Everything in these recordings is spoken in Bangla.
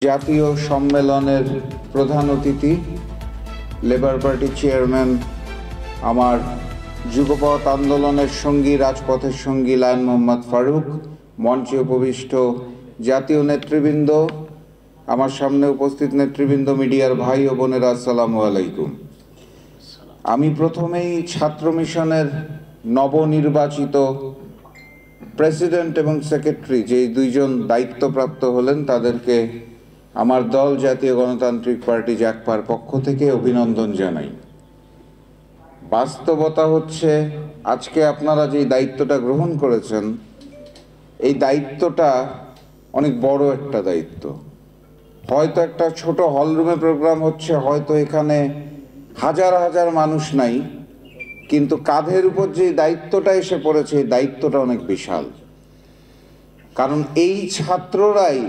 জাতীয় সম্মেলনের প্রধান অতিথি লেবার পার্টি চেয়ারম্যান, আমার যুগপথ আন্দোলনের সঙ্গী, রাজপথের সঙ্গী লায়ন মোহাম্মদ ফারুক, মঞ্চে উপবিষ্ট জাতীয় নেতৃবৃন্দ, আমার সামনে উপস্থিত নেতৃবৃন্দ, মিডিয়ার ভাই ও বোনেরা, আসসালামু আলাইকুম। আমি প্রথমেই ছাত্র মিশনের নবনির্বাচিত প্রেসিডেন্ট এবং সেক্রেটারি, যে দুইজন দায়িত্বপ্রাপ্ত হলেন, তাদেরকে আমার দল জাতীয় গণতান্ত্রিক পার্টি জাকপার পক্ষ থেকে অভিনন্দন জানাই। বাস্তবতা হচ্ছে, আজকে আপনারা যে দায়িত্বটা গ্রহণ করেছেন, এই দায়িত্বটা অনেক বড় একটা দায়িত্ব। হয়তো একটা ছোট হলরুমে প্রোগ্রাম হচ্ছে, হয়তো এখানে হাজার হাজার মানুষ নাই, কিন্তু কাঁধের উপর যে দায়িত্বটা এসে পড়েছে, এই দায়িত্বটা অনেক বিশাল। কারণ এই ছাত্ররাই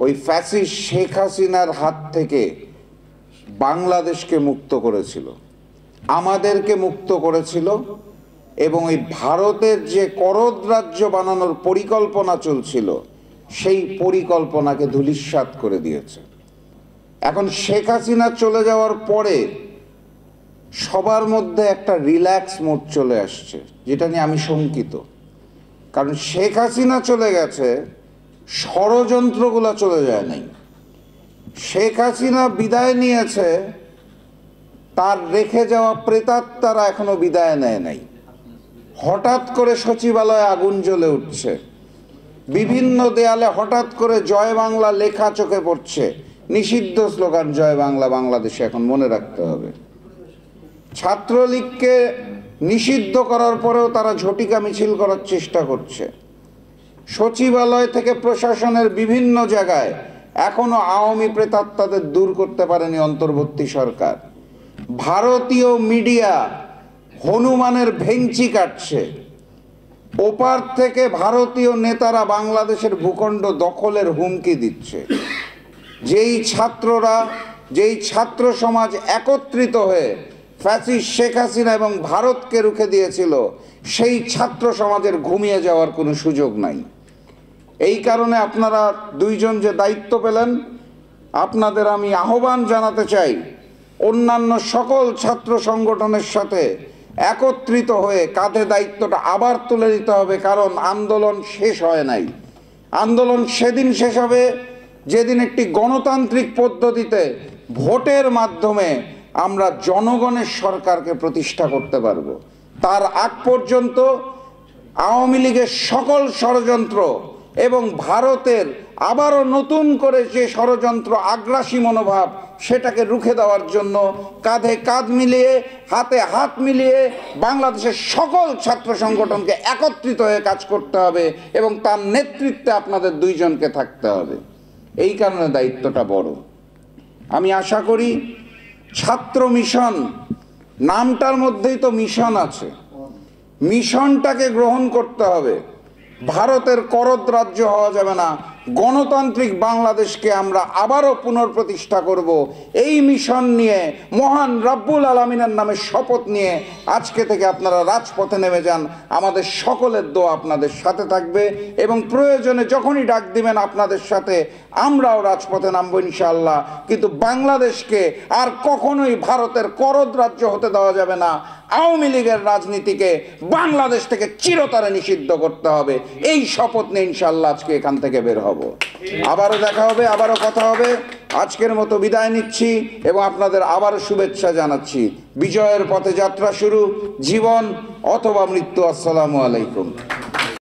ওই ফ্যাসিস্ট শেখ হাসিনার হাত থেকে বাংলাদেশকে মুক্ত করেছিল, আমাদেরকে মুক্ত করেছিল, এবং ওই ভারতের যে করদ রাজ্য বানানোর পরিকল্পনা চলছিল, সেই পরিকল্পনাকে ধূলিসাৎ করে দিয়েছে। এখন শেখ হাসিনা চলে যাওয়ার পরে সবার মধ্যে একটা রিল্যাক্স মোড চলে আসছে, যেটা নিয়ে আমি শঙ্কিত। কারণ শেখ হাসিনা চলে গেছে, ষড়যন্ত্রগুলো চলে যায় নাই। শেখ হাসিনা বিদায় নিয়েছে, তার রেখে যাওয়া প্রেতাত্মারা এখনো বিদায় নেয় নাই। হঠাৎ করে সচিবালয়ে আগুন জ্বলে উঠছে, বিভিন্ন দেয়ালে হঠাৎ করে জয় বাংলা লেখা চোখে পড়ছে। নিষিদ্ধ স্লোগান জয় বাংলা, বাংলাদেশে এখন মনে রাখতে হবে। ছাত্রলীগকে নিষিদ্ধ করার পরেও তারা ঝটিকা মিছিল করার চেষ্টা করছে। সচিবালয় থেকে প্রশাসনের বিভিন্ন জায়গায় এখনো আওয়ামী প্রেতাত্মাদের দূর করতে পারেনি অন্তর্বর্তী সরকার। ভারতীয় মিডিয়া হনুমানের ভেংচি কাটছে। ওপার থেকে ভারতীয় নেতারা বাংলাদেশের ভূখণ্ড দখলের হুমকি দিচ্ছে। যেই ছাত্ররা, যেই ছাত্র সমাজ একত্রিত হয়ে ফ্যাসিস্ট শেখ হাসিনা এবং ভারতকে রুখে দিয়েছিল, সেই ছাত্র সমাজের ঘুমিয়ে যাওয়ার কোনো সুযোগ নাই। এই কারণে আপনারা দুইজন যে দায়িত্ব পেলেন, আপনাদের আমি আহ্বান জানাতে চাই, অন্যান্য সকল ছাত্র সংগঠনের সাথে একত্রিত হয়ে কাঁধে দায়িত্বটা আবার তুলে দিতে হবে। কারণ আন্দোলন শেষ হয় নাই। আন্দোলন সেদিন শেষ হবে যেদিন একটি গণতান্ত্রিক পদ্ধতিতে ভোটের মাধ্যমে আমরা জনগণের সরকারকে প্রতিষ্ঠা করতে পারব। তার আগ পর্যন্ত আওয়ামী লীগের সকল ষড়যন্ত্র এবং ভারতের আবারও নতুন করে যে ষড়যন্ত্র, আগ্রাসী মনোভাব, সেটাকে রুখে দেওয়ার জন্য কাঁধে কাঁধ মিলিয়ে, হাতে হাত মিলিয়ে বাংলাদেশের সকল ছাত্র সংগঠনকে একত্রিত হয়ে কাজ করতে হবে, এবং তার নেতৃত্বে আপনাদের দুইজনকে থাকতে হবে। এই কারণে দায়িত্বটা বড়। আমি আশা করি ছাত্র মিশন, নামটার মধ্যেই তো মিশন আছে, মিশনটাকে গ্রহণ করতে হবে। ভারতের করদ রাজ্য হওয়া যাবে না। গণতান্ত্রিক বাংলাদেশকে আমরা আবারও পুনঃপ্রতিষ্ঠা করব। এই মিশন নিয়ে মহান রব্বুল আলামিনের নামে শপথ নিয়ে আজকে থেকে আপনারা রাজপথে নেমে যান। আমাদের সকলের দোয়া আপনাদের সাথে থাকবে, এবং প্রয়োজনে যখনই ডাক দিবেন আপনাদের সাথে আমরাও রাজপথে নামবো ইনশাআল্লাহ। কিন্তু বাংলাদেশকে আর কখনোই ভারতের করদ রাজ্য হতে দেওয়া যাবে না। আওয়ামী লীগের রাজনীতিকে বাংলাদেশ থেকে চিরতরে নিষিদ্ধ করতে হবে। এই শপথ নিয়ে ইনশাআল্লাহ আজকে এখান থেকে বের হব। আবারও দেখা হবে, আবারও কথা হবে। আজকের মতো বিদায় নিচ্ছি এবং আপনাদের আবারও শুভেচ্ছা জানাচ্ছি। বিজয়ের পথে যাত্রা শুরু, জীবন অথবা মৃত্যু। আসসালামু আলাইকুম।